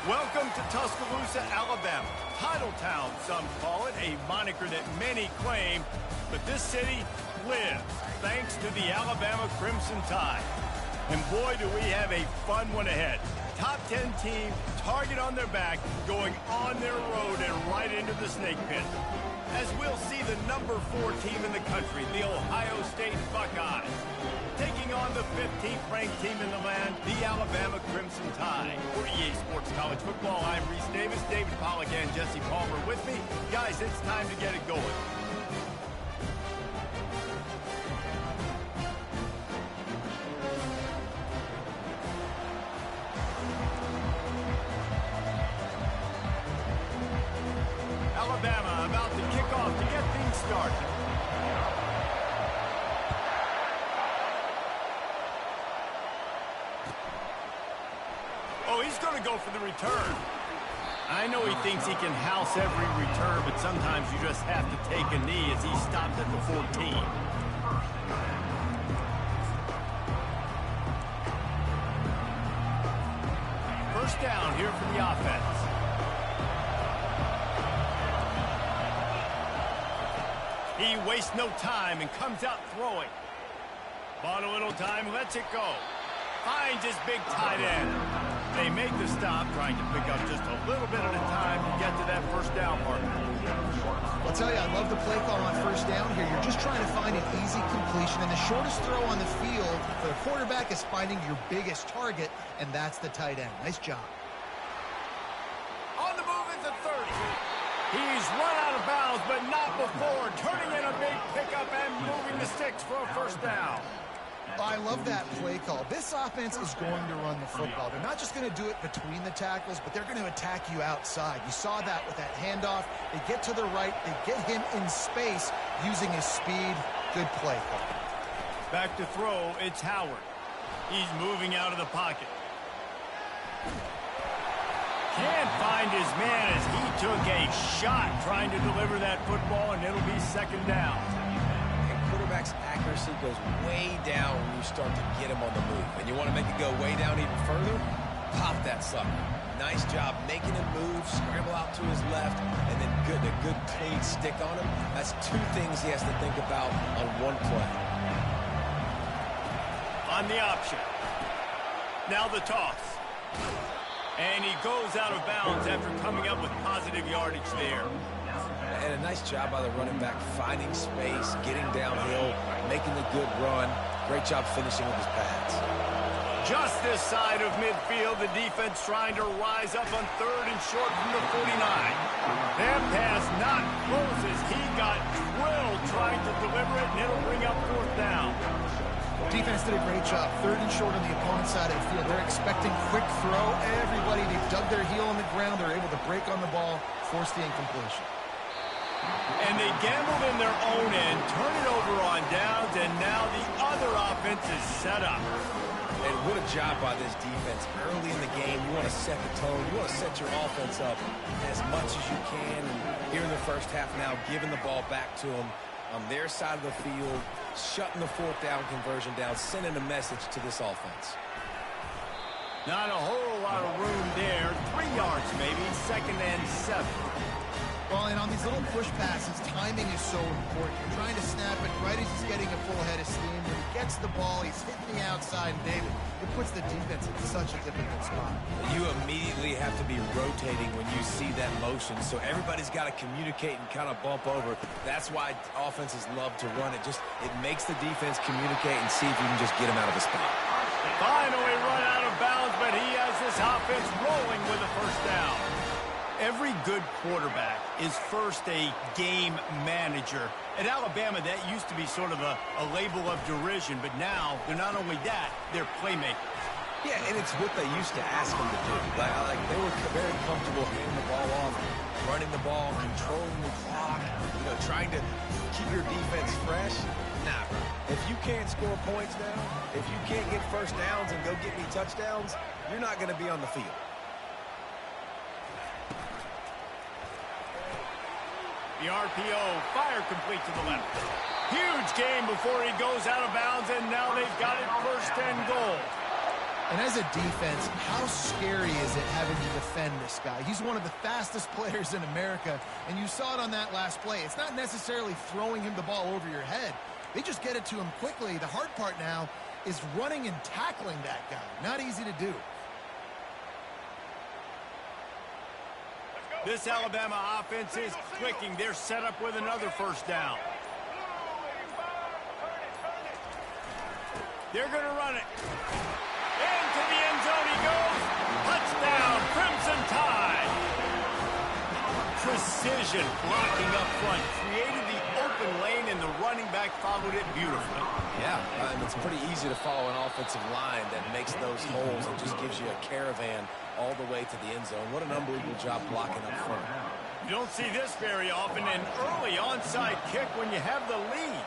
Welcome to Tuscaloosa, Alabama. Title Town, some call it, a moniker that many claim, but this city lives thanks to the Alabama Crimson Tide. And boy, do we have a fun one ahead. Top 10 team, target on their back, going on their road and right into the snake pit. As we'll see the number 4 team in the country, the Ohio State Buckeyes, taking on the 15th ranked team in the land, the Alabama Crimson Tide. For EA Sports College Football, I'm Reese Davis, David Pollack and Jesse Palmer with me. Guys, it's time to get it going. Alabama about to kick off to get things started. Oh, he's going to go for the return. I know he thinks he can house every return, but sometimes you just have to take a knee as he stopped at the 14. First down here for the offense. He wastes no time and comes out throwing. Bought a little time, lets it go. Finds his big tight end. They make the stop, trying to pick up just a little bit at a time to get to that first down mark. I'll tell you, I love the play call on first down here. You're just trying to find an easy completion, and the shortest throw on the field for the quarterback is finding your biggest target, and that's the tight end. Nice job. On the move at the 30. He's run out of bounds, but not before turning in a big pickup and moving the sticks for a first down. I love that play call. This offense is going to run the football. They're not just going to do it between the tackles, but they're going to attack you outside. You saw that with that handoff. They get to the right. They get him in space using his speed. Good play call. Back to throw, it's Howard. He's moving out of the pocket. Can't find his man as he took a shot trying to deliver that football, and it'll be second down. Quarterback's accuracy goes way down when you start to get him on the move. And you want to make it go way down even further? Pop that sucker. Nice job making him move, scramble out to his left, and then getting a good clean stick on him. That's 2 things he has to think about on one play. On the option. Now the toss. And he goes out of bounds after coming up with positive yardage there. And a nice job by the running back, finding space, getting downhill, making a good run. Great job finishing with his pads. Just this side of midfield, the defense trying to rise up on 3rd and short from the 49. That pass not close as he got drilled trying to deliver it, and it'll bring up 4th down. Defense did a great job. 3rd and short on the opponent's side of the field. They're expecting quick throw. Everybody, they dug their heel on the ground. They're able to break on the ball, force the incompletion. And they gambled in their own end, turn it over on downs, and now the other offense is set up. And what a job by this defense. Early in the game, you want to set the tone. You want to set your offense up as much as you can. And here in the first half now, giving the ball back to them on their side of the field, shutting the 4th down conversion down, sending a message to this offense. Not a whole lot of room there. 3 yards maybe, 2nd and 7. Well, and on these little push passes, timing is so important. You're trying to snap it right as he's getting a full head of steam. When he gets the ball, he's hitting the outside, and David, it puts the defense in such a difficult spot. You immediately have to be rotating when you see that motion, so everybody's got to communicate and kind of bump over. That's why offenses love to run it. It makes the defense communicate and see if you can just get him out of the spot. Finally run out of bounds, but he has this offense rolling with a first down. Every good quarterback is first a game manager. At Alabama, that used to be sort of a label of derision, but now they're not only that, they're playmakers. Yeah, and it's what they used to ask them to do. Like they were very comfortable handing the ball off, running the ball, controlling the clock, trying to keep your defense fresh. Nah, bro. If you can't score points now, if you can't get first downs and go get me touchdowns, you're not going to be on the field. The RPO, fire complete to the left. Huge game before he goes out of bounds, and now they've got it 1st and goal. And as a defense, how scary is it having to defend this guy? He's one of the fastest players in America, and you saw it on that last play. It's not necessarily throwing him the ball over your head. They just get it to him quickly. The hard part now is running and tackling that guy. Not easy to do. This Alabama offense is clicking. They're set up with another first down. They're going to run it. Into the end zone he goes. Touchdown, Crimson Tide. Precision blocking up front. Created the open lane, and the running back followed it beautifully. Yeah, and it's pretty easy to follow an offensive line that makes those holes and just gives you a caravan all the way to the end zone. What an unbelievable job blocking up front. You don't see this very often, an early onside kick when you have the lead.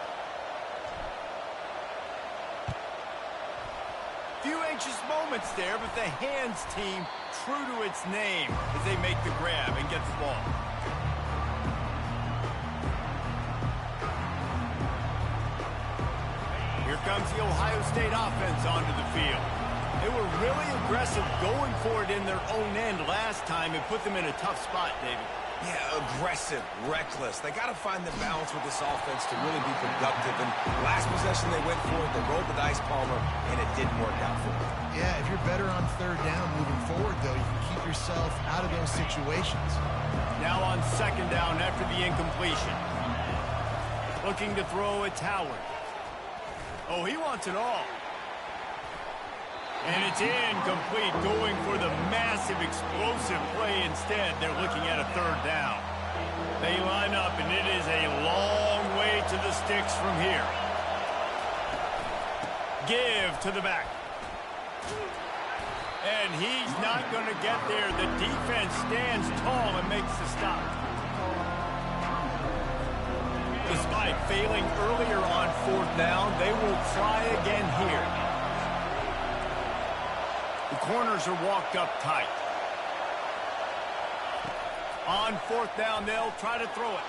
Few anxious moments there, but the hands team true to its name as they make the grab and get the ball. Here comes the Ohio State offense onto the field. They were really aggressive going for it in their own end last time and put them in a tough spot, David. Yeah, aggressive, reckless. They got to find the balance with this offense to really be productive. And last possession they went for it, they rolled the dice, Palmer, and it didn't work out for them. Yeah, if you're better on third down moving forward, though, you can keep yourself out of those situations. Now on second down after the incompletion. Looking to throw at Howard. Oh, he wants it all. And it's incomplete, going for the massive explosive play instead. They're looking at a third down. They line up, and it is a long way to the sticks from here. Give to the back. And he's not going to get there. The defense stands tall and makes the stop. Despite failing earlier on fourth down, they will try again here. The corners are walked up tight. On fourth down, they'll try to throw it.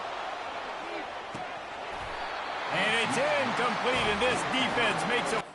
And it's incomplete, and this defense makes a...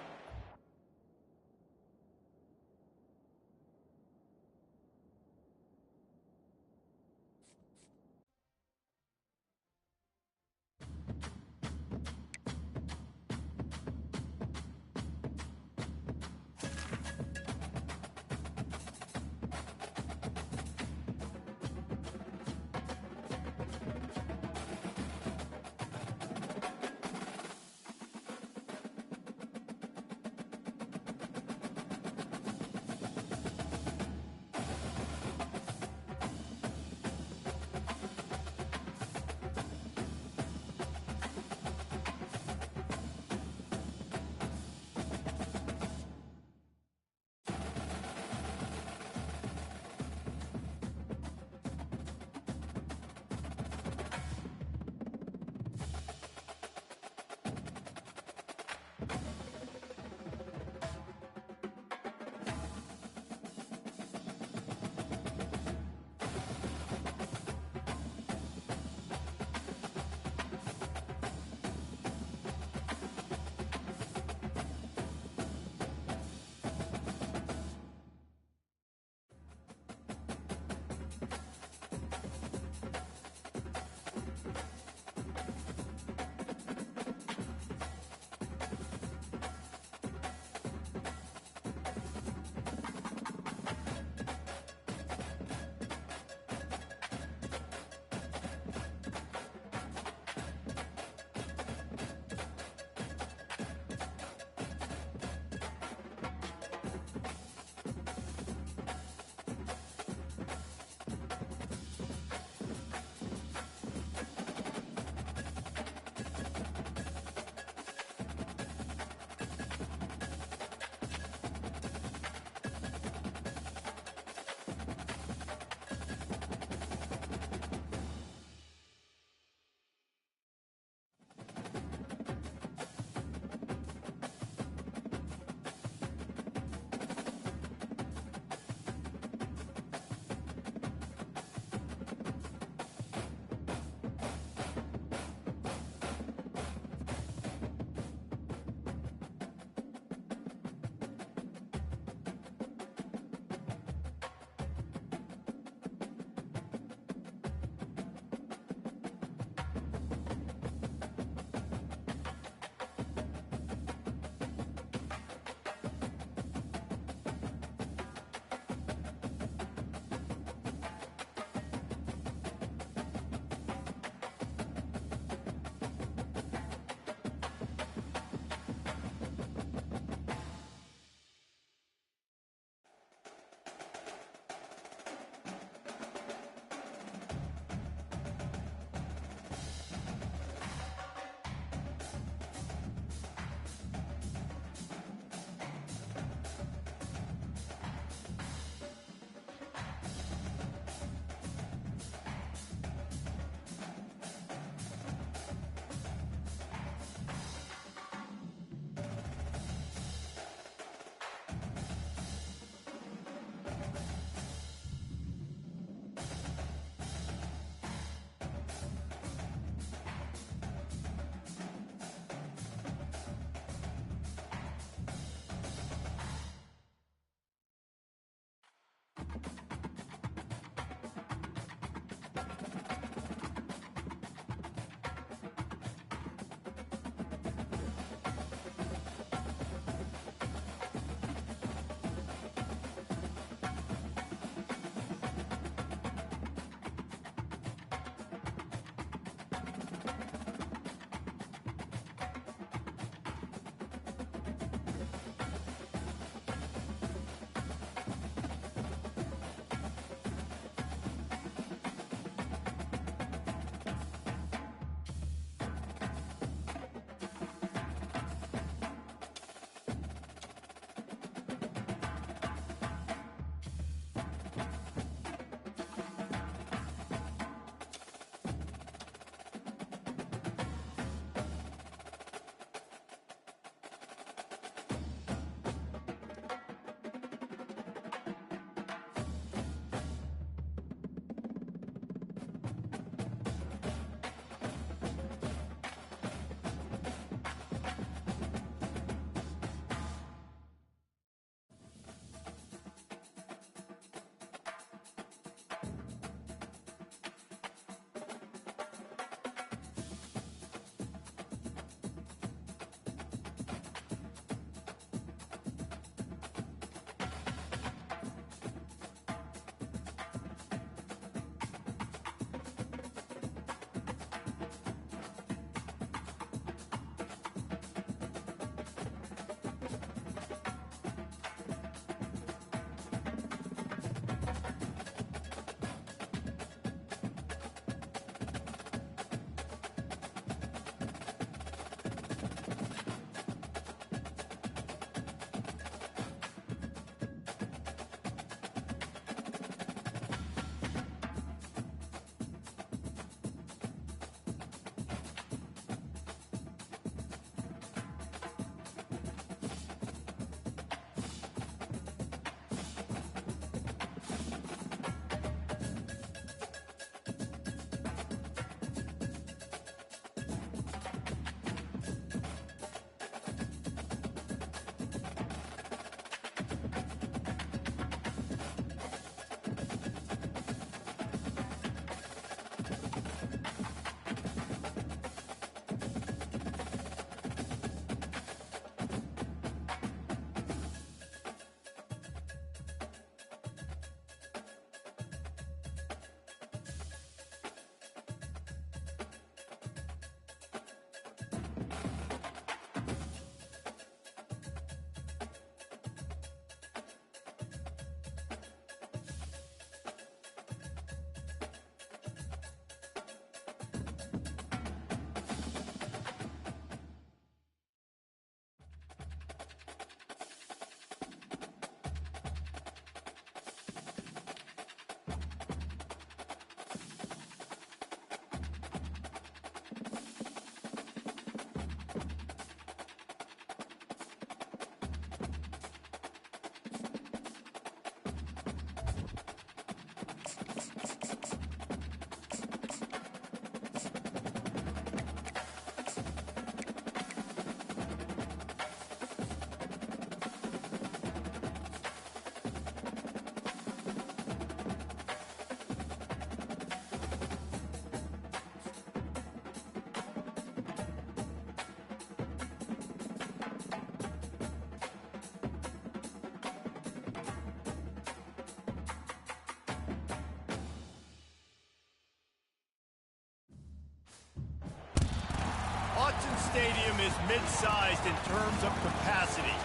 Autzen Stadium is mid-sized in terms of capacity.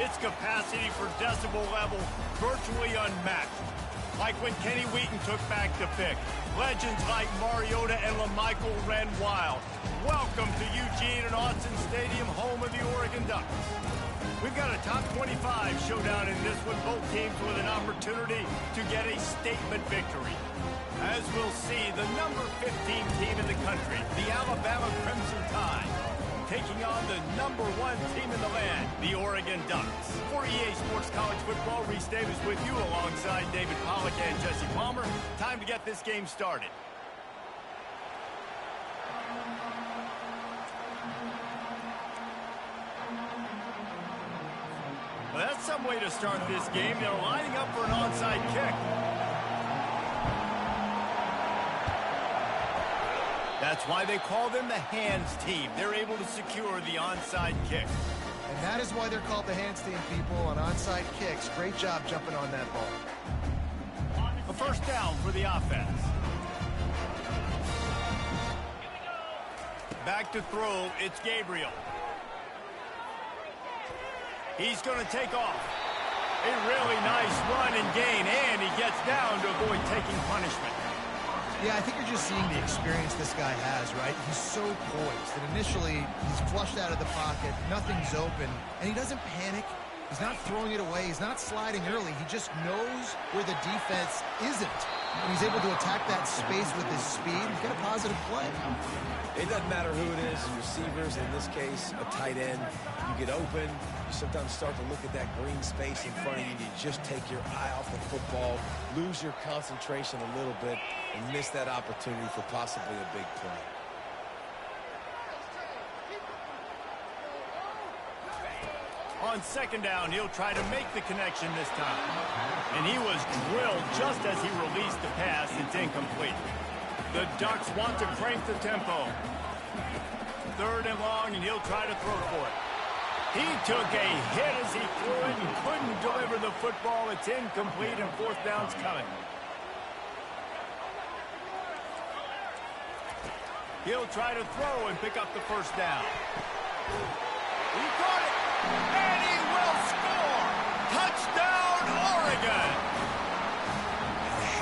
Its capacity for decibel level virtually unmatched. Like when Kenny Wheaton took back the pick. Legends like Mariota and LaMichael ran wild. Welcome to Eugene and Autzen Stadium, home of the Oregon Ducks. We've got a top 25 showdown in this one, both teams with an opportunity to get a statement victory. As we'll see, the number 15 team in the country, the Alabama Crimson Tide, taking on the number 1 team in the land, the Oregon Ducks. For EA Sports College Football, Reese Davis with you alongside David Pollack and Jesse Palmer. Time to get this game started. Well, that's some way to start this game. They're lining up for an onside kick. That's why they call them the hands team. They're able to secure the onside kick. And that is why they're called the hands team, people, on onside kicks. Great job jumping on that ball. A first down for the offense. Back to throw, it's Gabriel. He's going to take off. A really nice run and gain, and he gets down to avoid taking punishment. Yeah, I think you're just seeing the experience this guy has, right? He's so poised. And initially, he's flushed out of the pocket. Nothing's open. And he doesn't panic. He's not throwing it away. He's not sliding early. He just knows where the defense isn't. And he's able to attack that space with his speed and get a positive play. It doesn't matter who it is, receivers, in this case, a tight end. You get open, you sometimes start to look at that green space in front of you, and you just take your eye off the football, lose your concentration a little bit, and miss that opportunity for possibly a big play. On second down, he'll try to make the connection this time. And he was drilled just as he released the pass. It's incomplete. The Ducks want to crank the tempo. Third and long, and he'll try to throw for it. He took a hit as he threw it and couldn't deliver the football. It's incomplete, and fourth down's coming. He'll try to throw and pick up the first down. He caught it, and he will score! Touchdown, Oregon!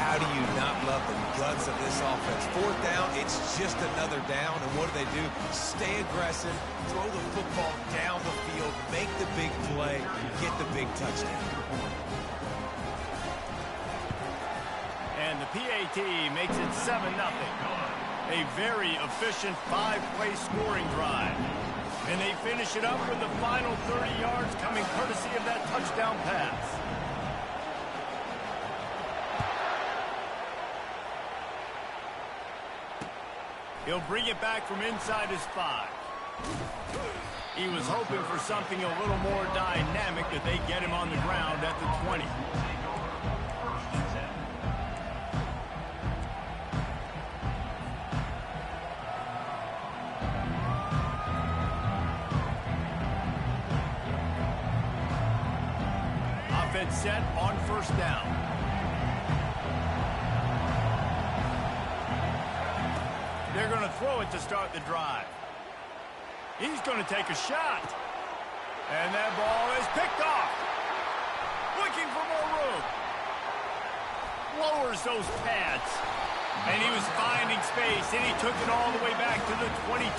How do you not love the guts of this offense? Fourth down, it's just another down, and what do? Stay aggressive, throw the football down the field, make the big play, get the big touchdown. And the PAT makes it 7-0. A very efficient 5-play scoring drive. And they finish it up with the final 30 yards coming courtesy of that touchdown pass. He'll bring it back from inside his 5. He was hoping for something a little more dynamic, that they get him on the ground at the 20. Offense set on first down. They're going to throw it to start the drive. He's going to take a shot. And that ball is picked off. Looking for more room. Lowers those pads. And he was finding space, and he took it all the way back to the 22.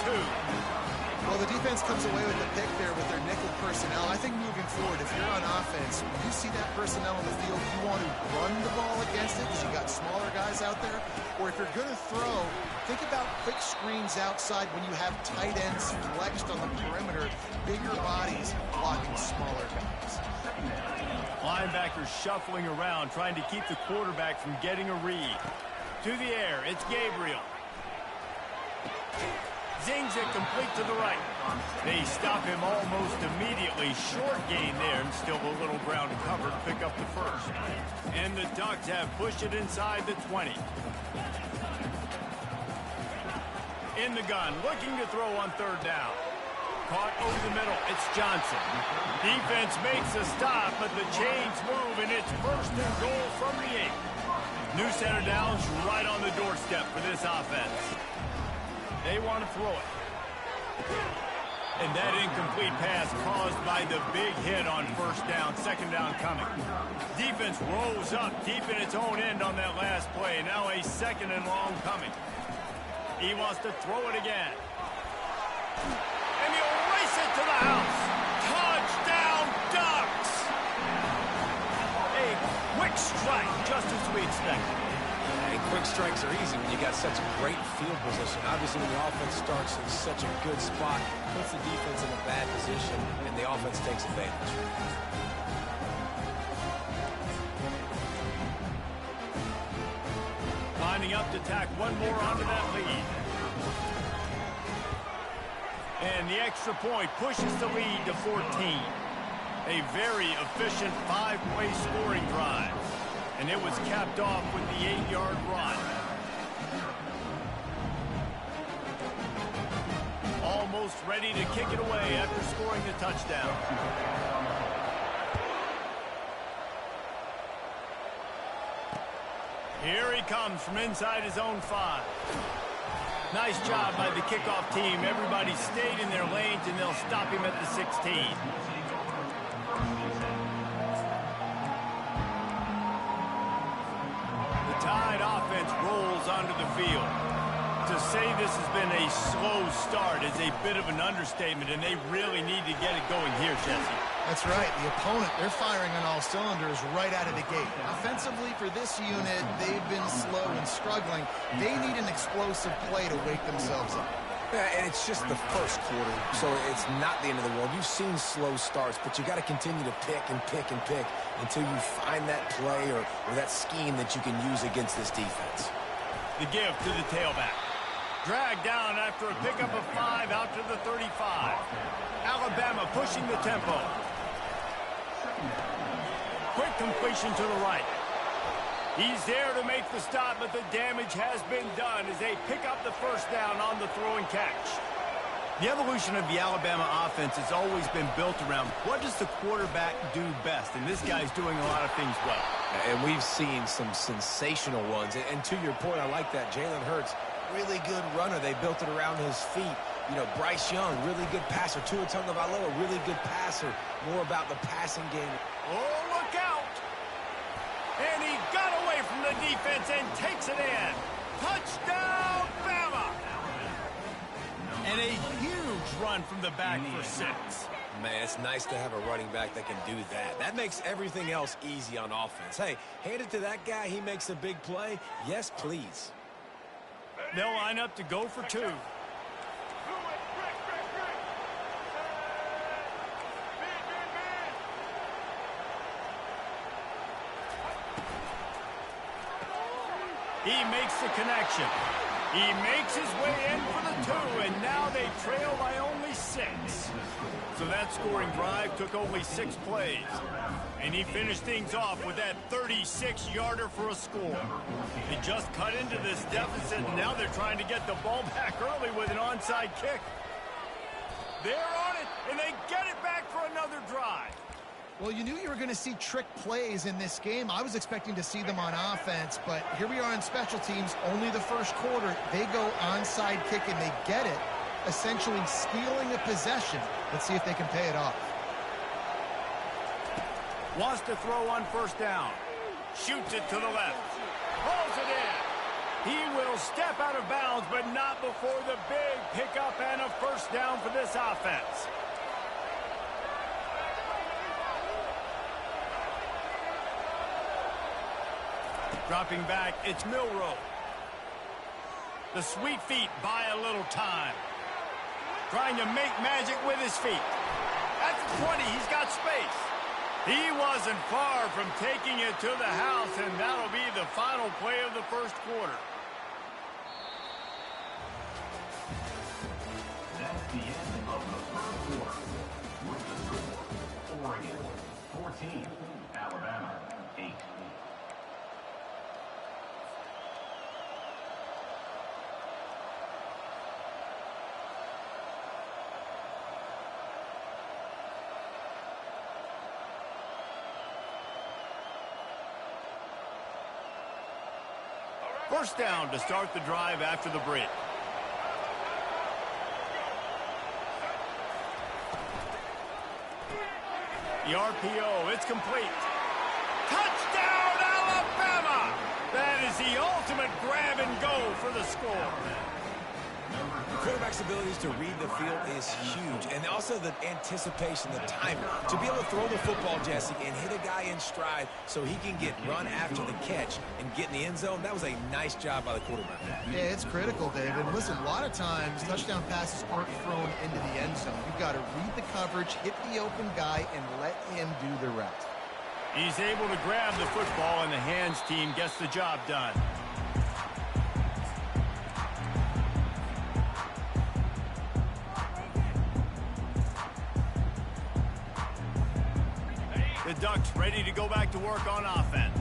Well, the defense comes away with the pick there with their nickel personnel. I think moving forward, if you're on offense, when you see that personnel on the field, you want to run the ball against it because you got smaller guys out there. Or if you're going to throw, think about quick screens outside when you have tight ends flexed on the perimeter, bigger bodies blocking smaller guys. Linebackers shuffling around, trying to keep the quarterback from getting a read. To the air, it's Gabriel. Zings it complete to the right. They stop him almost immediately. Short gain there, and still a little ground covered. Pick up the first. And the Ducks have pushed it inside the 20. In the gun, looking to throw on third down. Caught over the middle, it's Johnson. Defense makes a stop, but the chains move, and it's first and goal from the 8. New set of downs right on the doorstep for this offense. They want to throw it. And that incomplete pass caused by the big hit on first down, second down coming. Defense rolls up deep in its own end on that last play. Now a second and long coming. He wants to throw it again. And he'll race it to the house. Touchdown Ducks! A quick strike, just as we expected. Hey, quick strikes are easy when you got such a great field position. Obviously, when the offense starts in such a good spot, puts the defense in a bad position, and the offense takes advantage. Lining up to tack one more onto that lead. And the extra point pushes the lead to 14. A very efficient 5-play scoring drive. And it was capped off with the 8-yard run. Almost ready to kick it away after scoring the touchdown. Here he comes from inside his own 5. Nice job by the kickoff team. Everybody stayed in their lanes, and they'll stop him at the 16. Tide offense rolls onto the field. To say this has been a slow start is a bit of an understatement, and they really need to get it going here, Jesse. That's right. The opponent, they're firing on all cylinders right out of the gate. Offensively, for this unit, they've been slow and struggling. They need an explosive play to wake themselves up. Yeah, and it's just the first quarter, so it's not the end of the world. You've seen slow starts, but you got to continue to pick and pick and pick until you find that play or that scheme that you can use against this defense. The give to the tailback. Dragged down after a pickup of 5 out to the 35. Alabama pushing the tempo. Quick completion to the right. He's there to make the stop, but the damage has been done as they pick up the first down on the throw and catch. The evolution of the Alabama offense has always been built around what does the quarterback do best, and this guy's doing a lot of things well. And we've seen some sensational ones. And to your point, I like that. Jalen Hurts, really good runner. They built it around his feet. You know, Bryce Young, really good passer. Tua Tagovailoa, really good passer. More about the passing game. Oh, look out! And he got away from the defense and takes it in. Touchdown, Bama! And a huge run from the back for 6. Man, it's nice to have a running back that can do that. That makes everything else easy on offense. Hey, hand it to that guy. He makes a big play. Yes, please. They'll line up to go for 2. He makes the connection. He makes his way in for the 2, and now they trail by only 6. So that scoring drive took only 6 plays. And he finished things off with that 36-yarder for a score. They just cut into this deficit, and now they're trying to get the ball back early with an onside kick. They're on it, and they get it back for another drive. Well, you knew you were going to see trick plays in this game. I was expecting to see them on offense, but here we are on special teams, only the first quarter. They go onside kick, and they get it, essentially stealing a possession. Let's see if they can pay it off. Wants to throw on first down. Shoots it to the left. Pulls it in. He will step out of bounds, but not before the big pickup and a first down for this offense. Dropping back, it's Milroe. The sweet feet buy a little time. Trying to make magic with his feet. At the 20, he's got space. He wasn't far from taking it to the house, and that'll be the final play of the first quarter. That's the end of the first quarter. With the score, Oregon 14, Alabama 8. First down to start the drive after the break. The RPO, it's complete. Touchdown, Alabama! That is the ultimate grab and go for the score. The quarterback's abilities to read the field is huge, and also the anticipation, the timing. To be able to throw the football, Jesse, and hit a guy in stride so he can get run after the catch and get in the end zone, that was a nice job by the quarterback. Yeah, it's critical, David. Listen, a lot of times touchdown passes aren't thrown into the end zone. You've got to read the coverage, hit the open guy, and let him do the rest. He's able to grab the football, and the hands team gets the job done. The Ducks ready to go back to work on offense.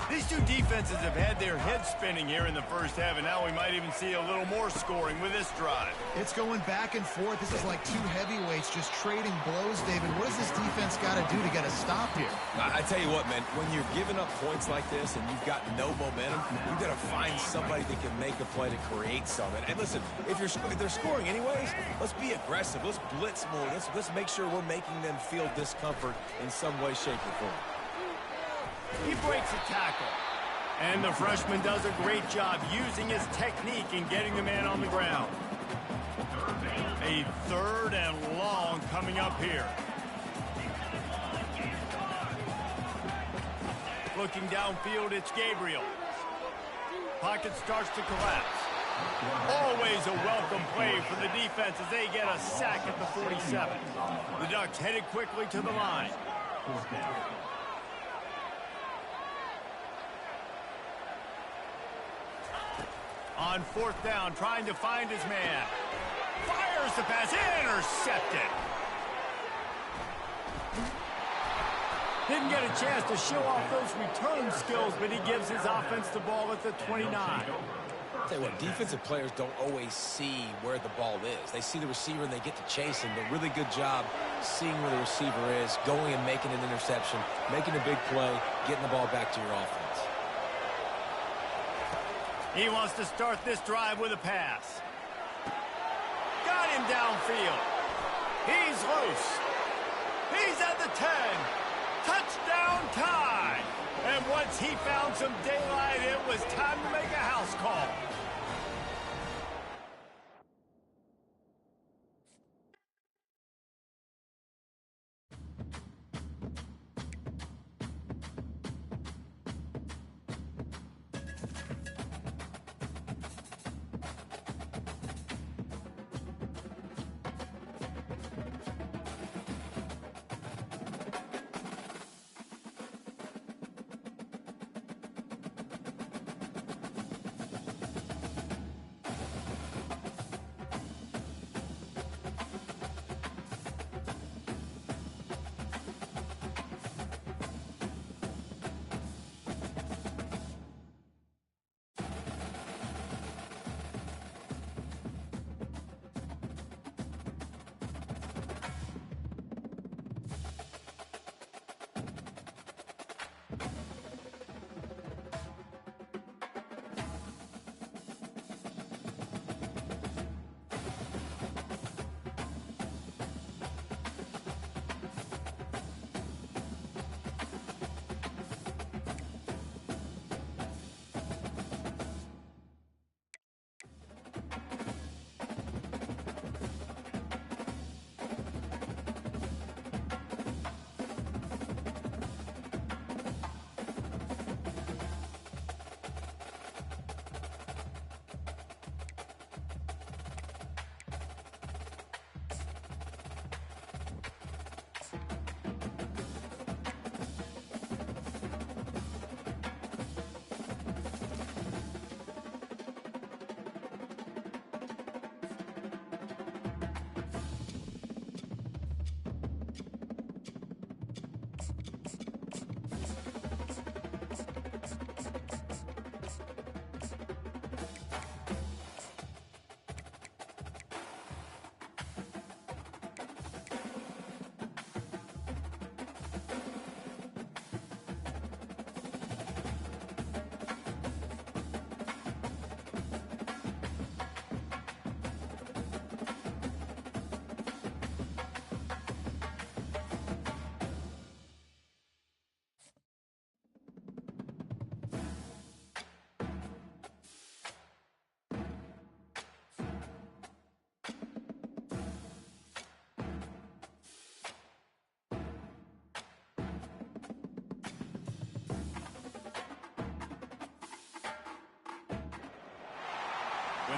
These two defenses have had their heads spinning here in the first half, and now we might even see a little more scoring with this drive. It's going back and forth. This is like two heavyweights just trading blows, David. What does this defense got to do to get a stop here? I tell you what, man, when you're giving up points like this and you've got no momentum, you've got to find somebody that can make a play to create something. And listen, if they're scoring anyways, let's be aggressive. Let's blitz more. Let's make sure we're making them feel discomfort in some way, shape, or form. He breaks a tackle. And the freshman does a great job using his technique and getting the man on the ground. A third and long coming up here. Looking downfield, it's Gabriel. Pocket starts to collapse. Always a welcome play for the defense as they get a sack at the 47. The Ducks headed quickly to the line. On fourth down, trying to find his man. Fires the pass, intercepted. Didn't get a chance to show off those return skills, but he gives his offense the ball at the 29. I'll tell you what, defensive players don't always see where the ball is. They see the receiver and they get to chase him, but really good job seeing where the receiver is, going and making an interception, making a big play, getting the ball back to your offense. He wants to start this drive with a pass. Got him downfield. He's loose. He's at the 10. Touchdown time. And once he found some daylight, it was time to make a house call.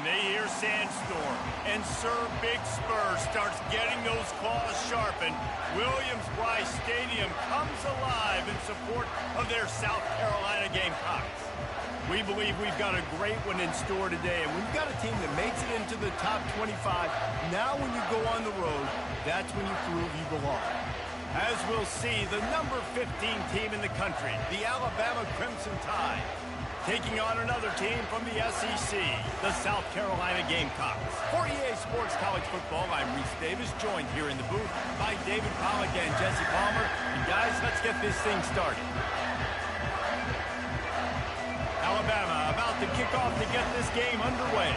they hear Sandstorm. And Sir Big Spur starts getting those claws sharpened. Williams-Brice Stadium comes alive in support of their South Carolina Gamecocks. We believe we've got a great one in store today. And when you've got a team that makes it into the top 25, now when you go on the road, that's when you prove you belong. As we'll see, the number 15 team in the country, the Alabama Crimson Tide, taking on another team from the SEC, the South Carolina Gamecocks. For EA Sports College Football, I'm Reese Davis, joined here in the booth by David Pollack and Jesse Palmer. And guys, let's get this thing started. Alabama about to kick off to get this game underway.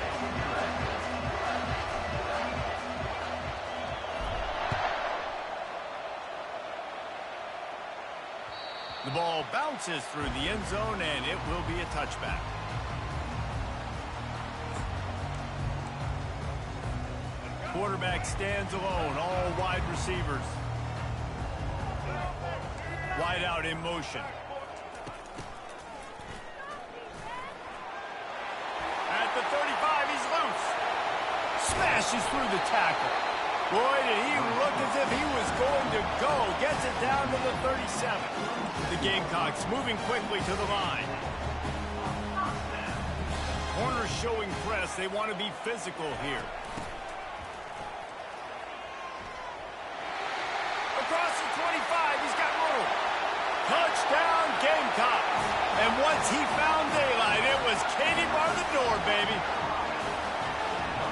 The ball bounces through the end zone, and it will be a touchback. Quarterback stands alone, all wide receivers. Wide out in motion. At the 35, he's loose. Smashes through the tackle. Boy, did he look as if he was going to go. Gets it down to the 37. The Gamecocks moving quickly to the line. Corners showing press. They want to be physical here. Across the 25, he's got room. Touchdown, Gamecocks. And once he found daylight, it was Katie bar the door, baby.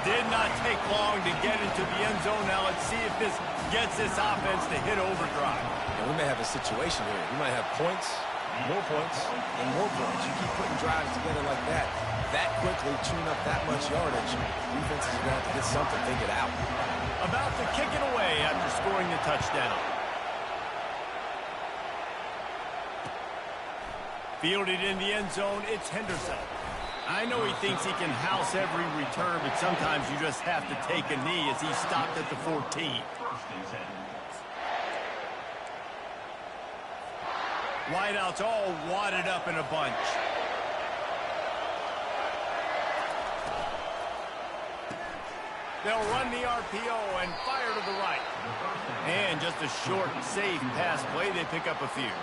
Did not take long to get into the end zone. Now let's see if this gets this offense to hit overdrive. And we may have a situation here. We might have points, and more points. You keep putting drives together like that quickly, tune up that much yardage. Defenses are going to have to get something, think it out. About to kick it away after scoring the touchdown. Fielded in the end zone, it's Henderson. I know he thinks he can house every return, but sometimes you just have to take a knee as he stopped at the 14. Wideouts all wadded up in a bunch. They'll run the RPO and fire to the right. And just a short, safe pass play, they pick up a few.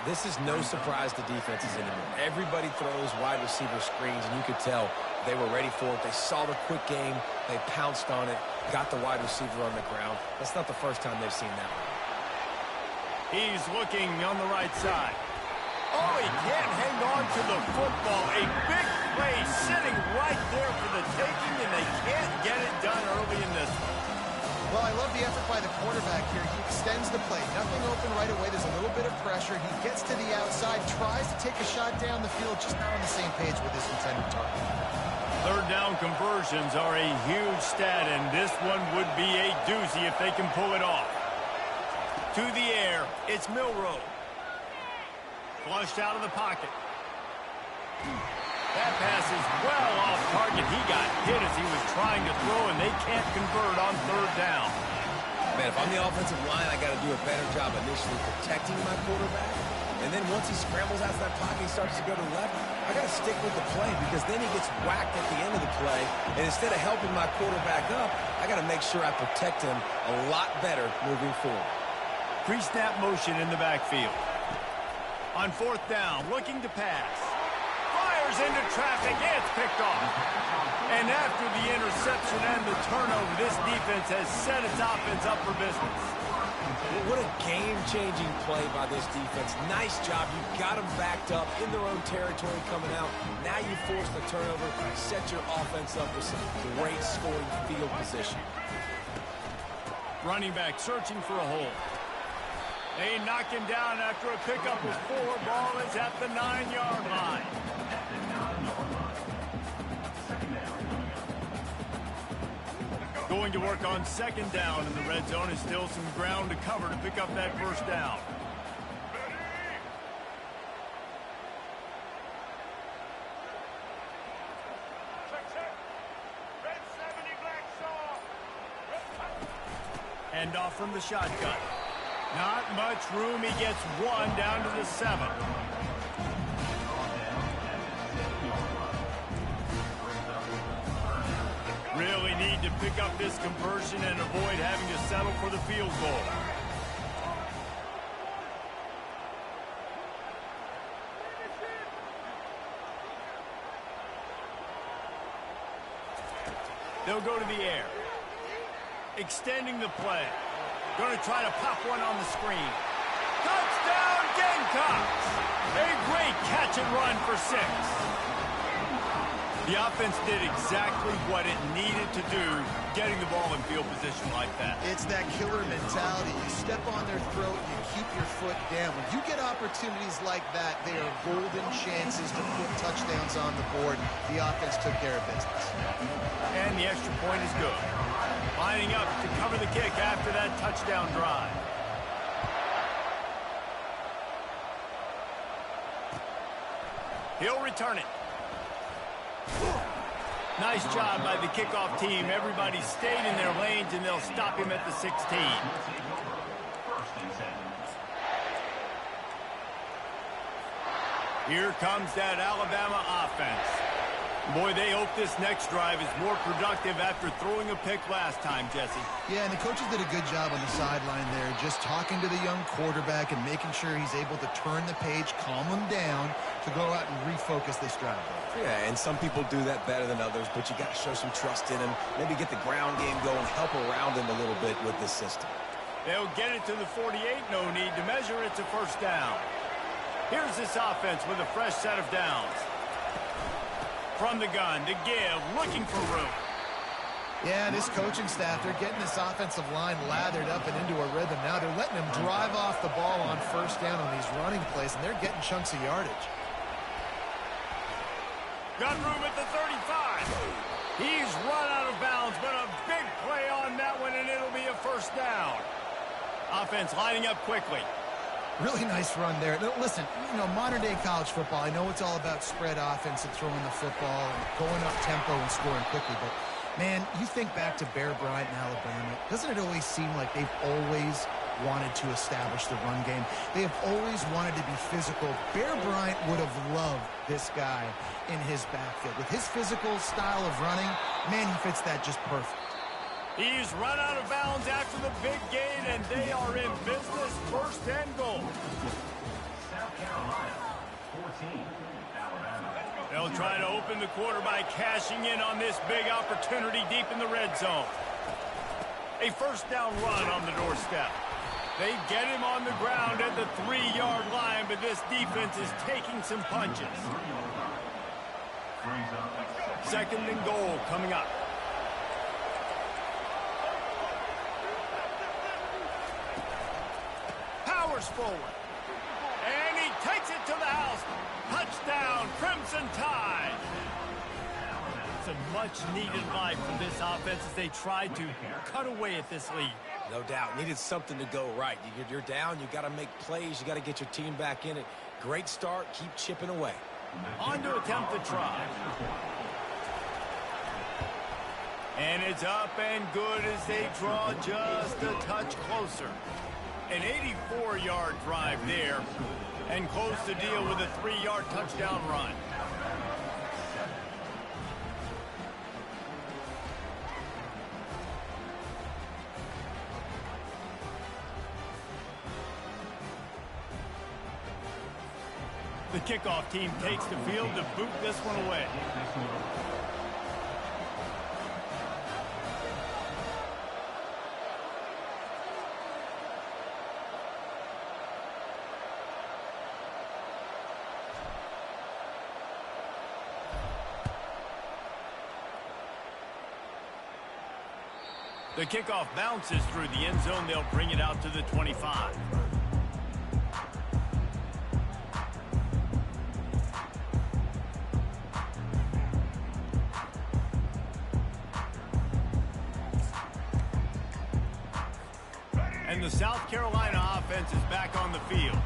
This is no surprise to defenses anymore. Everybody throws wide receiver screens, and you could tell they were ready for it. They saw the quick game. They pounced on it, got the wide receiver on the ground. That's not the first time they've seen that one. He's looking on the right side. Oh, he can't hang on to the football. A big play sitting right there for the taking, and they can't get it done early in this one. Well, I love the effort by the quarterback here. He extends the play. Nothing open right away. There's a little bit of pressure. He gets to the outside, tries to take a shot down the field, just not on the same page with his intended target. Third down conversions are a huge stat, and this one would be a doozy if they can pull it off. To the air, it's Milroe. Flushed out of the pocket. That pass is well off target. He got hit as he was trying to throw, and they can't convert on third down. Man, if I'm the offensive line, I got to do a better job initially protecting my quarterback. And then once he scrambles out of that pocket, he starts to go to the left. I got to stick with the play because then he gets whacked at the end of the play. And instead of helping my quarterback up, I got to make sure I protect him a lot better moving forward. Pre-snap motion in the backfield. On fourth down, looking to pass. Fires into traffic, it's picked off. And after the interception and the turnover, this defense has set its offense up for business. What a game-changing play by this defense. Nice job. You got them backed up in their own territory coming out. Now you force the turnover, set your offense up with some great scoring field position. Running back searching for a hole. They knock him down after a pickup of 4. Ball is at the 9-yard line. Going to work on second down in the red zone is still some ground to cover to pick up that first down. Hand off from the shotgun. Not much room. He gets 1 down to the 7. pick up this conversion and avoid having to settle for the field goal. They'll go to the air. Extending the play. Going to try to pop one on the screen. Touchdown, Gamecocks! A great catch and run for 6. The offense did exactly what it needed to do, getting the ball in field position like that. It's that killer mentality. You step on their throat, you keep your foot down. When you get opportunities like that, they are golden chances to put touchdowns on the board. The offense took care of business. And the extra point is good. Lining up to cover the kick after that touchdown drive. He'll return it. Nice job by the kickoff team. Everybody stayed in their lanes, and they'll stop him at the 16. Here comes that Alabama offense. Boy, they hope this next drive is more productive after throwing a pick last time, Jesse. Yeah, and the coaches did a good job on the sideline there, just talking to the young quarterback and making sure he's able to turn the page, calm him down to go out and refocus this drive. Yeah, and some people do that better than others, but you got to show some trust in him. Maybe get the ground game going, help around him a little bit with this system. They'll get it to the 48, no need to measure. It's a first down. Here's this offense with a fresh set of downs. From the gun, to give, looking for room. Yeah, this coaching staff, they're getting this offensive line lathered up and into a rhythm. Now they're letting them drive off the ball on first down on these running plays, and they're getting chunks of yardage. Got room at the 35. He's run out of bounds, but a big play on that one, and it'll be a first down. Offense lining up quickly. Really nice run there. Listen, you know, modern-day college football, I know it's all about spread offense and throwing the football and going up tempo and scoring quickly, but, man, you think back to Bear Bryant in Alabama, doesn't it always seem like they've always wanted to establish the run game? They have always wanted to be physical. Bear Bryant would have loved this guy in his backfield. With his physical style of running, man, he fits that just perfect. He's run out of bounds after the big gain, and they are in business. First and goal. South Carolina, 14, Alabama. They'll try to open the quarter by cashing in on this big opportunity deep in the red zone. A first down run on the doorstep. They get him on the ground at the 3-yard line, but this defense is taking some punches. Second and goal coming up. Powers forward. And he takes it to the house. Touchdown, Crimson Tide. It's a much-needed life for this offense as they try to cut away at this lead. No doubt. Needed something to go right. You're down. You got to make plays. You got to get your team back in it. Great start. Keep chipping away. On to attempt the try. And it's up and good as they draw just a touch closer. An 84-yard drive there, and close the deal with a 3-yard touchdown run. The kickoff team takes the field to boot this one away. The kickoff bounces through the end zone. They'll bring it out to the 25. And the South Carolina offense is back on the field.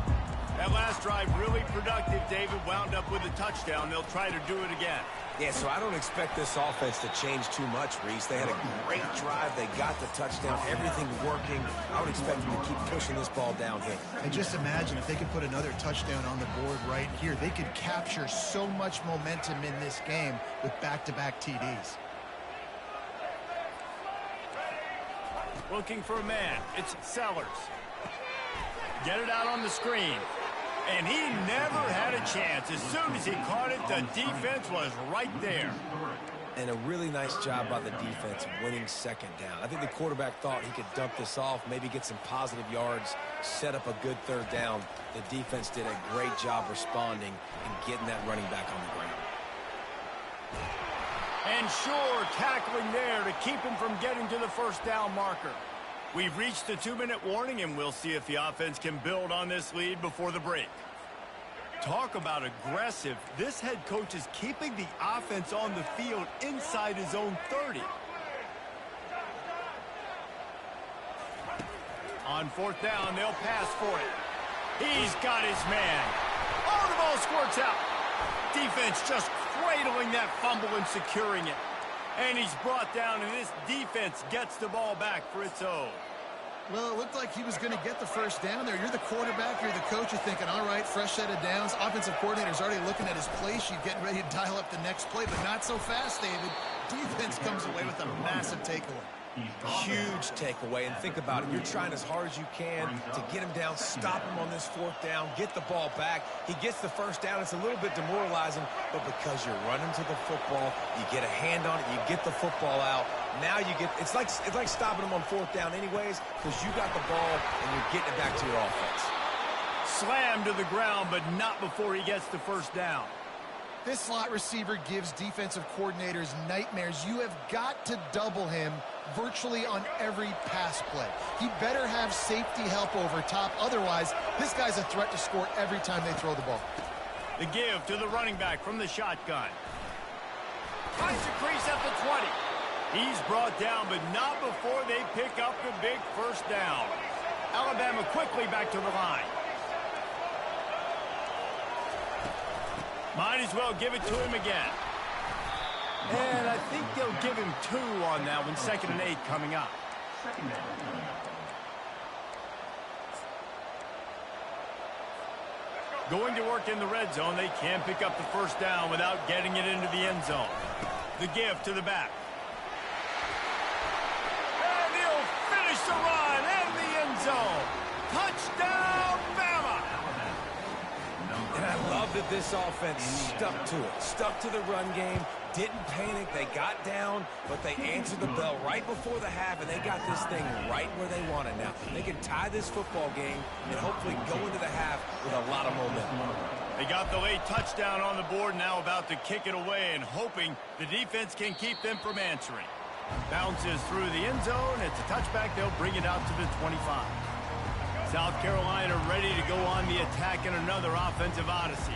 That last drive really productive. David wound up with a touchdown. They'll try to do it again. Yeah, so I don't expect this offense to change too much, Reese. They had a great drive. They got the touchdown. Everything working. I would expect them to keep pushing this ball downhill. And just imagine if they could put another touchdown on the board right here. They could capture so much momentum in this game with back-to-back TDs. looking for a man. It's Sellers. Get it out on the screen. And he never had a chance. As soon as he caught it, the defense was right there. And a really nice job by the defense winning second down. I think the quarterback thought he could dump this off, maybe get some positive yards, set up a good third down. The defense did a great job responding and getting that running back on the ground. And sure, tackling there to keep him from getting to the first down marker. We've reached the 2-minute warning, and we'll see if the offense can build on this lead before the break. Talk about aggressive. This head coach is keeping the offense on the field inside his own 30. On fourth down, they'll pass for it. He's got his man. Oh, the ball squirts out. Defense just cradling that fumble and securing it. And he's brought down, and this defense gets the ball back for its own. Well, it looked like he was going to get the first down there. You're the quarterback, you're the coach, you're thinking, all right, fresh set of downs. Offensive coordinator's already looking at his play sheet, getting ready to dial up the next play, but not so fast, David. Defense comes away with a massive takeaway. Huge takeaway, and think about it. You're trying as hard as you can to get him down, stop him on this fourth down, get the ball back. He gets the first down. It's a little bit demoralizing, but because you're running to the football, you get a hand on it, you get the football out. Now you get, it's like stopping him on fourth down anyways, because you got the ball and you're getting it back to your offense. Slammed to the ground, but not before he gets the first down. This slot receiver gives defensive coordinators nightmares. You have got to double him virtually on every pass play. He better have safety help over top. Otherwise, this guy's a threat to score every time they throw the ball. The give to the running back from the shotgun. Finds a crease at the 20. He's brought down, but not before they pick up the big first down. Alabama quickly back to the line. Might as well give it to him again. And I think they'll give him 2 on that one. 2nd and 8 coming up. Going to work in the red zone. They can't pick up the first down without getting it into the end zone. The give to the back. And he'll finish the run and the end zone. Touchdown, Bama! And I love that this offense stuck to it, stuck to the run game, didn't panic. They got down, but they answered the bell right before the half, and they got this thing right where they want it now. They can tie this football game and hopefully go into the half with a lot of momentum. They got the late touchdown on the board, now about to kick it away and hoping the defense can keep them from answering. Bounces through the end zone. It's a touchback. They'll bring it out to the 25. South Carolina ready to go on the attack in another offensive odyssey.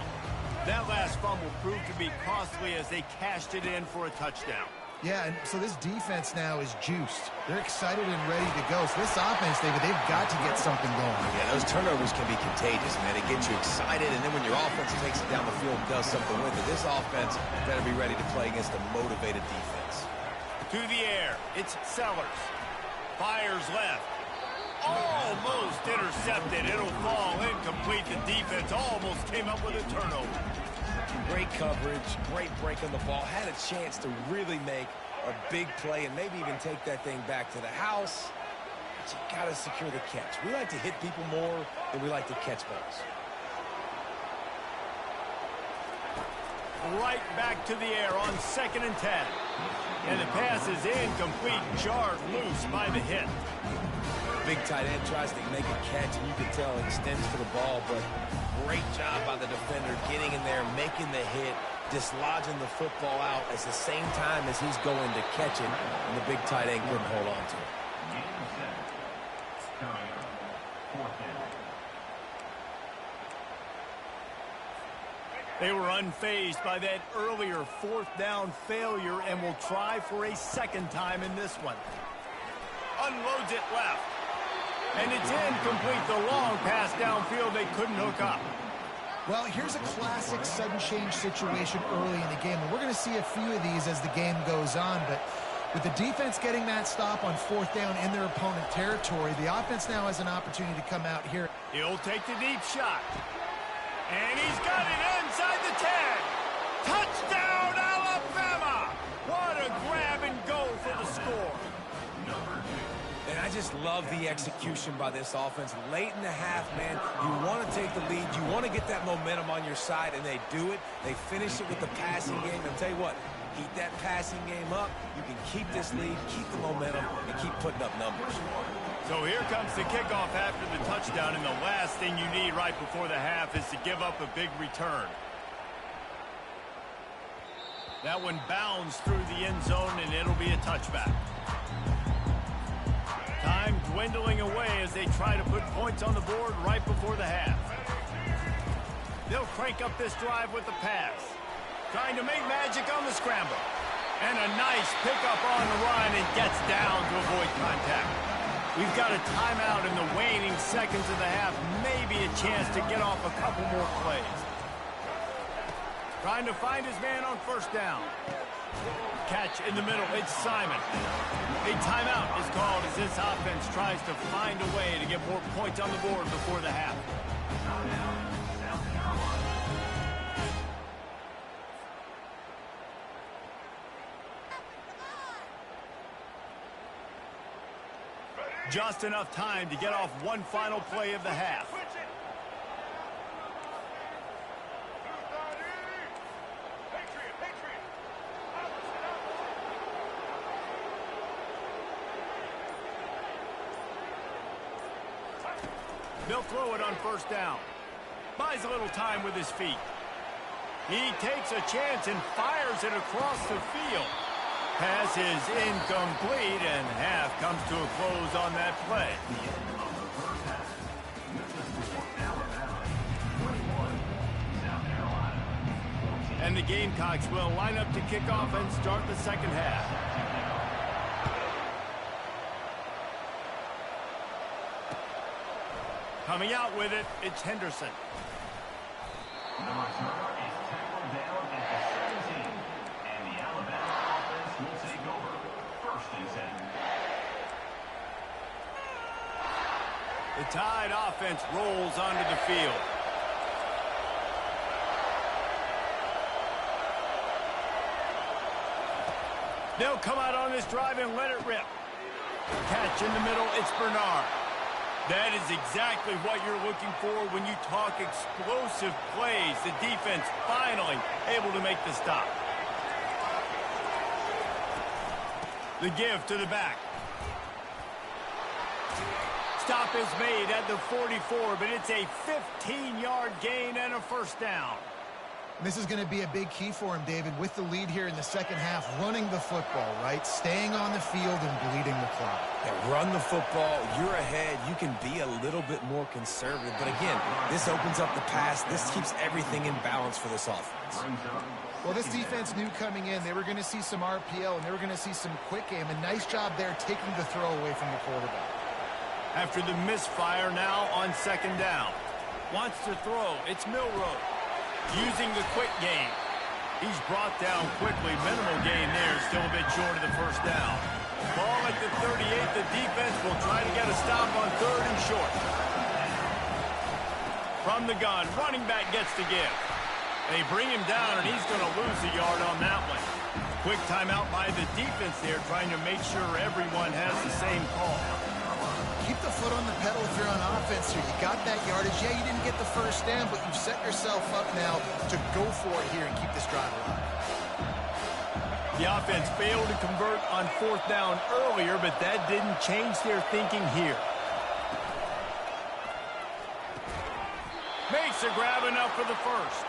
That last fumble proved to be costly as they cashed it in for a touchdown. Yeah, and so this defense now is juiced. They're excited and ready to go. So this offense, David, they've got to get something going. Yeah, those turnovers can be contagious, man. It gets you excited, and then when your offense takes it down the field and does something with it, this offense better be ready to play against a motivated defense. To the air, it's Sellers. Fires left. Almost intercepted. It'll fall incomplete. The defense almost came up with a turnover. Great coverage, great break on the ball. Had a chance to really make a big play and maybe even take that thing back to the house. But you got to secure the catch. We like to hit people more than we like to catch balls. Right back to the air on 2nd and 10. And the pass is incomplete, jarred loose by the hit. Big tight end tries to make a catch, and you can tell he extends for the ball, but great job by the defender getting in there, making the hit, dislodging the football out at the same time as he's going to catch it, and the big tight end couldn't hold on to it. They were unfazed by that earlier 4th down failure and will try for a 2nd time in this one. Unloads it left. And it's incomplete. The long pass downfield they couldn't hook up. Well, here's a classic sudden change situation early in the game. And we're going to see a few of these as the game goes on. But with the defense getting that stop on 4th down in their opponent territory, the offense now has an opportunity to come out here. He'll take the deep shot. And he's got it inside the 10. Touchdown, Alabama! What a grab and go for the score. And I just love the execution by this offense. Late in the half, man, you want to take the lead. You want to get that momentum on your side, and they do it. They finish it with the passing game. And I'll tell you what, keep that passing game up. You can keep this lead, keep the momentum, and keep putting up numbers. So here comes the kickoff after the touchdown, and the last thing you need right before the half is to give up a big return. That one bounds through the end zone, and it'll be a touchback. Time dwindling away as they try to put points on the board right before the half. They'll crank up this drive with the pass. Trying to make magic on the scramble. And a nice pickup on the run and gets down to avoid contact. We've got a timeout in the waning seconds of the half. Maybe a chance to get off a couple more plays. Trying to find his man on first down. Catch in the middle. It's Simon. A timeout is called as this offense tries to find a way to get more points on the board before the half. Just enough time to get off one final play of the half. They'll throw it on first down. Buys a little time with his feet. He takes a chance and fires it across the field. Pass is incomplete, and half comes to a close on that play. And the Gamecocks will line up to kick off and start the second half. Coming out with it, it's Henderson. Number 4 is tackled down at the 17. And the Alabama offense will take over. First and 10. The Tide offense rolls onto the field. They'll come out on this drive and let it rip. Catch in the middle, it's Bernard. That is exactly what you're looking for when you talk explosive plays. The defense finally able to make the stop. The give to the back. Stop is made at the 44, but it's a 15-yard gain and a first down. This is going to be a big key for him, David, with the lead here in the second half, running the football, right? Staying on the field and bleeding the clock. Yeah, run the football. You're ahead. You can be a little bit more conservative. But again, this opens up the pass. This keeps everything in balance for this offense. Well, this defense knew coming in they were going to see some RPO and they were going to see some quick game. A nice job there taking the throw away from the quarterback. After the misfire, now on second down. Wants to throw. It's Milroe. Using the quick game. He's brought down quickly. Minimal gain there. Still a bit short of the first down. Ball at the 38. The defense will try to get a stop on third and short. From the gun, running back gets the give. They bring him down, and he's going to lose a yard on that one. Quick timeout by the defense there, trying to make sure everyone has the same call. Keep the foot on the pedal if you're on offense here. You got that yardage. Yeah, you didn't get the first down, but you've set yourself up now to go for it here and keep this drive alive. The offense failed to convert on fourth down earlier, but that didn't change their thinking here. Makes a grab enough for the first.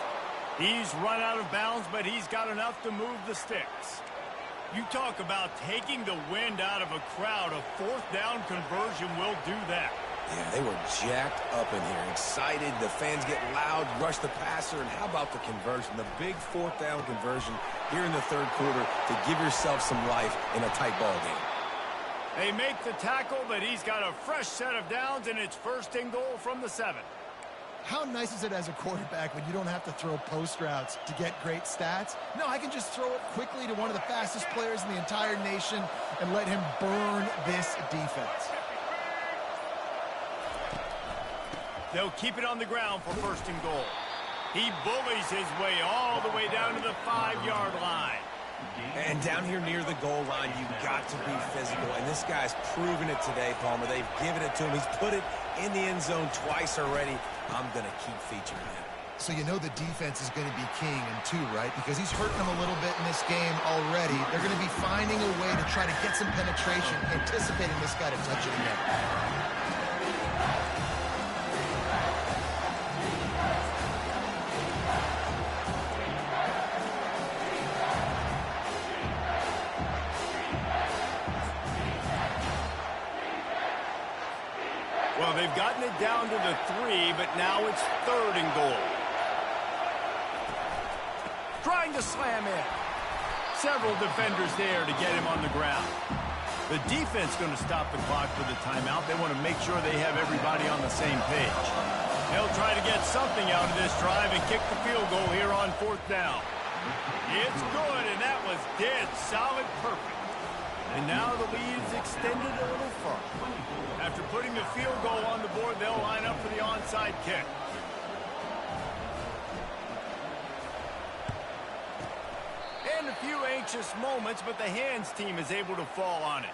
He's run out of bounds, but he's got enough to move the sticks. You talk about taking the wind out of a crowd. A fourth down conversion will do that. Yeah, they were jacked up in here, excited. The fans get loud, rush the passer, and how about the conversion? The big fourth down conversion here in the third quarter to give yourself some life in a tight ball game. They make the tackle, but he's got a fresh set of downs, and it's first and goal from the 7. How nice is it as a quarterback when you don't have to throw post routes to get great stats? No, I can just throw it quickly to one of the fastest players in the entire nation and let him burn this defense. They'll keep it on the ground for first and goal. He bullies his way all the way down to the 5-yard line. And down here near the goal line, you've got to be physical. And this guy's proven it today, Palmer. They've given it to him. He's put it in the end zone twice already. I'm going to keep featuring him. So you know the defense is going to be king in two, right? Because he's hurting them a little bit in this game already. They're going to be finding a way to try to get some penetration, anticipating this guy to touch it again. Well, they've gotten it down to the 3, but now it's 3rd and goal. Trying to slam in. Several defenders there to get him on the ground. The defense going to stop the clock for the timeout. They want to make sure they have everybody on the same page. They'll try to get something out of this drive and kick the field goal here on 4th down. It's good, and that was dead solid perfect. And now the lead is extended a little further. After putting the field goal on the board, they'll line up for the onside kick. And a few anxious moments, but the hands team is able to fall on it.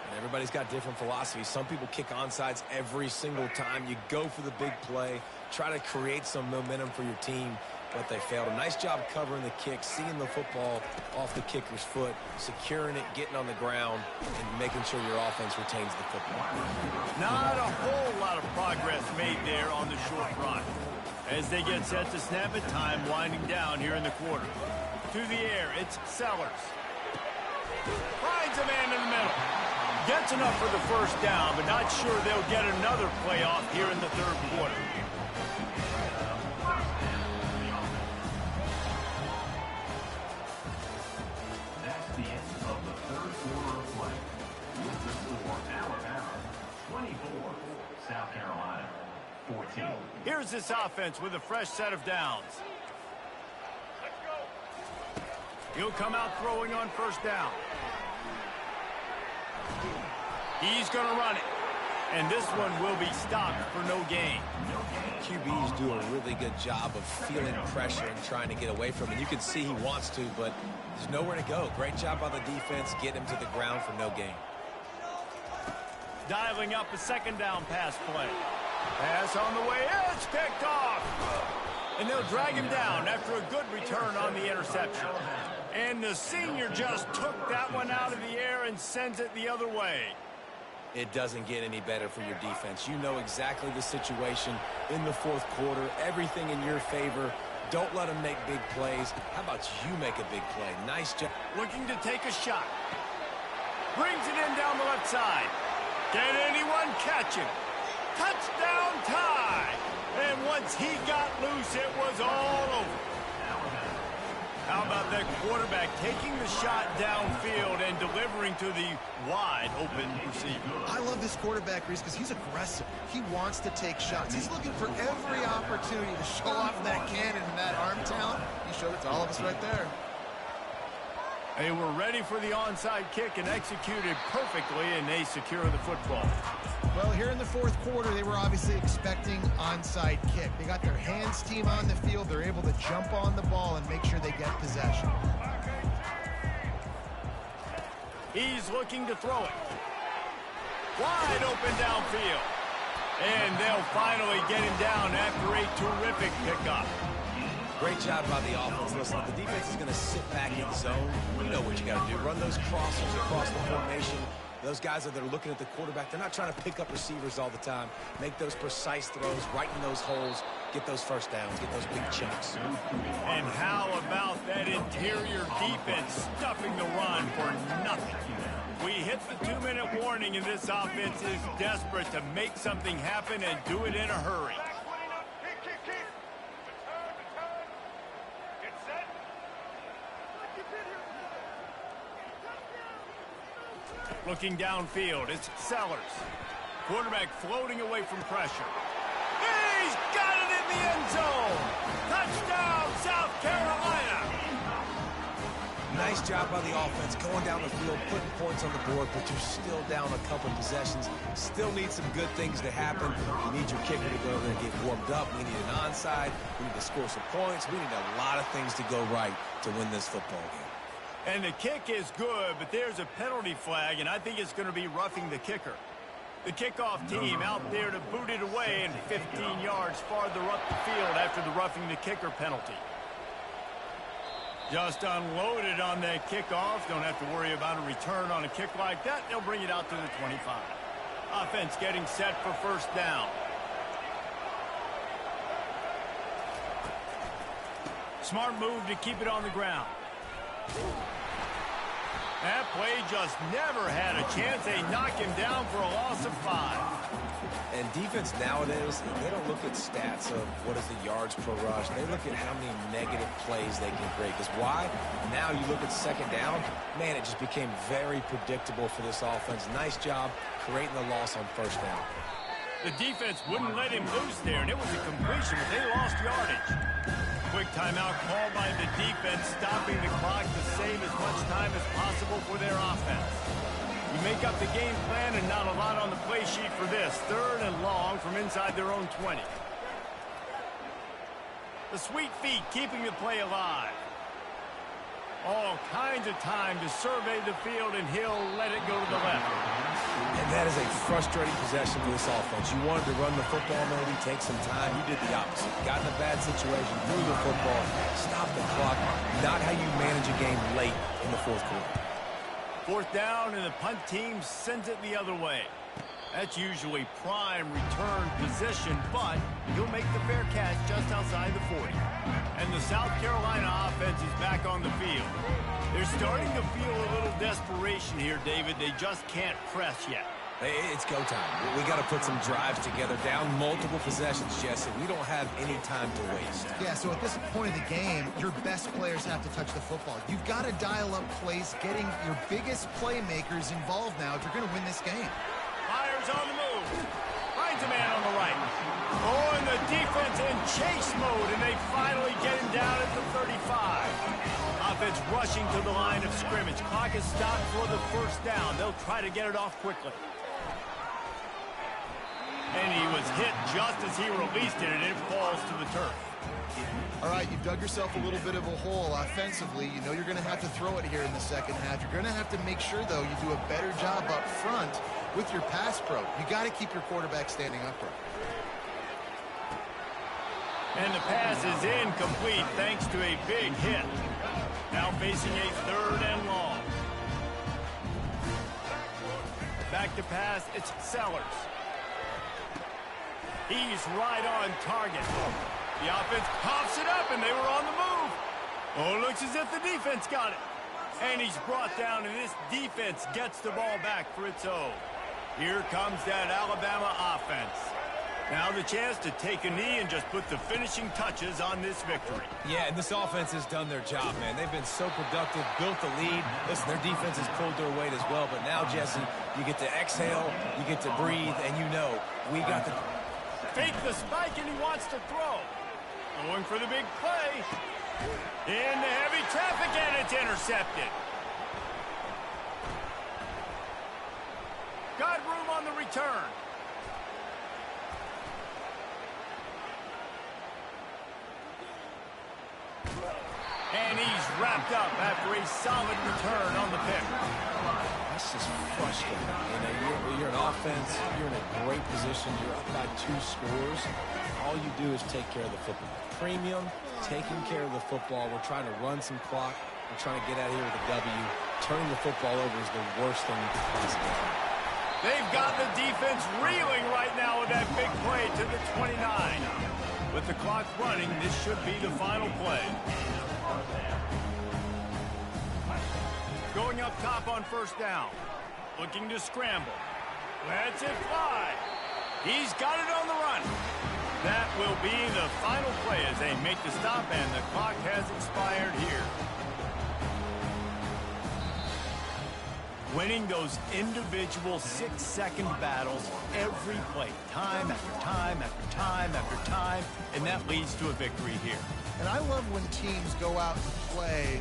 And everybody's got different philosophies. Some people kick onside every single time. You go for the big play, try to create some momentum for your team, but they failed. A nice job covering the kick, seeing the football off the kicker's foot, securing it, getting on the ground, and making sure your offense retains the football. Not a whole lot of progress made there on the short run. As they get set to snap it, time winding down here in the quarter. To the air, it's Sellers. Finds a man in the middle. Gets enough for the first down, but not sure they'll get another play off here in the 3rd quarter. That's the end of the 3rd quarter of play. With the score, Alabama 24, South Carolina 14. Here's this offense with a fresh set of downs. He'll come out throwing on 1st down. He's going to run it. And this one will be stopped for no gain. QBs do a really good job of feeling pressure and trying to get away from it. You can see he wants to, but there's nowhere to go. Great job by the defense. Get him to the ground for no gain. Dialing up a 2nd down pass play. Pass on the way. It's picked off. And they'll drag him down after a good return on the interception. And the senior just took that one out of the air and sends it the other way. It doesn't get any better for your defense. You know exactly the situation in the 4th quarter. Everything in your favor. Don't let them make big plays. How about you make a big play? Nice job. Looking to take a shot. Brings it in down the left side. Can anyone catch him? Touchdown tie. And once he got loose, it was all over. How about that quarterback taking the shot downfield and delivering to the wide-open receiver? I love this quarterback, Reese, because he's aggressive. He wants to take shots. He's looking for every opportunity to show off that cannon and that arm talent. He showed it to all of us right there. They were ready for the onside kick and executed perfectly, and they secure the football. Well, here in the 4th quarter, they were obviously expecting onside kick. They got their hands team on the field. They're able to jump on the ball and make sure they get possession. He's looking to throw it. Wide open downfield. And they'll finally get him down after a terrific pickup. Great job by the offense. Listen, the defense is going to sit back in zone. You know what you got to do. Run those crosses across the formation. Those guys that are looking at the quarterback, they're not trying to pick up receivers all the time. Make those precise throws, right in those holes, get those first downs, get those big chunks. And how about that interior defense stuffing the run for nothing? We hit the 2-minute warning, and this offense is desperate to make something happen and do it in a hurry. Looking downfield, it's Sellers. Quarterback floating away from pressure. He's got it in the end zone! Touchdown, South Carolina! Nice job by the offense, going down the field, putting points on the board, but you're still down a couple possessions. Still need some good things to happen. You need your kicker to go over there and get warmed up. We need an onside. We need to score some points. We need a lot of things to go right to win this football game. And the kick is good, but there's a penalty flag, and I think it's going to be roughing the kicker. The kickoff team out there to boot it away and 15 yards farther up the field after the roughing the kicker penalty. Just unloaded on that kickoff. Don't have to worry about a return on a kick like that. They'll bring it out to the 25. Offense getting set for first down. Smart move to keep it on the ground. That play just never had a chance. They knock him down for a loss of 5. And defense nowadays, they don't look at stats of what is the yards per rush. They look at how many negative plays they can create. Because why? Now you look at second down, man, it just became very predictable for this offense. Nice job creating the loss on first down. The defense wouldn't let him loose there, and it was a completion, but they lost yardage. Quick timeout called by the defense, stopping the clock to save as much time as possible for their offense. You make up the game plan and not a lot on the play sheet for this. 3rd and long from inside their own 20. The sweet feet keeping the play alive. All kinds of time to survey the field, and he'll let it go to the left. And that is a frustrating possession for this offense. You wanted to run the football, maybe take some time. You did the opposite. Got in a bad situation, threw the football, stopped the clock. Not how you manage a game late in the 4th quarter. 4th down, and the punt team sends it the other way. That's usually prime return position, but he'll make the fair catch just outside the 40. And the South Carolina offense is back on the field. They're starting to feel a little desperation here, David. They just can't press yet. Hey, it's go time. We got to put some drives together, down multiple possessions, Jesse. We don't have any time to waste. Yeah, so at this point of the game, your best players have to touch the football. You've got to dial up plays, getting your biggest playmakers involved now if you're going to win this game. Fires on the move. Finds a man on the right. Oh, and the defense in chase mode, and they finally get him down at the 35. Offense rushing to the line of scrimmage. Clock is stopped for the first down. They'll try to get it off quickly. And he was hit just as he released it, and it falls to the turf. All right, you've dug yourself a little bit of a hole offensively. You know you're going to have to throw it here in the second half. You're going to have to make sure, though, you do a better job up front with your pass pro. You got to keep your quarterback standing upright. And the pass is incomplete thanks to a big hit. Now facing a 3rd and long. Back to pass, it's Sellers. He's right on target. The offense pops it up, and they were on the move. Oh, looks as if the defense got it. And he's brought down, and this defense gets the ball back for its own. Here comes that Alabama offense. Now the chance to take a knee and just put the finishing touches on this victory. Yeah, and this offense has done their job, man. They've been so productive, built the lead. Listen, their defense has pulled their weight as well. But now, Jesse, you get to exhale, you get to breathe, and you know we got the... Fake the spike, and he wants to throw. Going for the big play. Into heavy traffic, and it's intercepted. Got room on the return. And he's wrapped up after a solid return on the pick. That's just frustrating. You know, you're an offense, you're in a great position, you're up by 2 scores. All you do is take care of the football. Premium, taking care of the football. We're trying to run some clock. We're trying to get out of here with a W. Turning the football over is the worst thing you could possibly do. They've got the defense reeling right now with that big play to the 29. With the clock running, this should be the final play. Going up top on first down. Looking to scramble. Lets it fly. He's got it on the run. That will be the final play as they make the stop, and the clock has expired here. Winning those individual 6-second battles every play, time after time after time after time, and that leads to a victory here. And I love when teams go out and play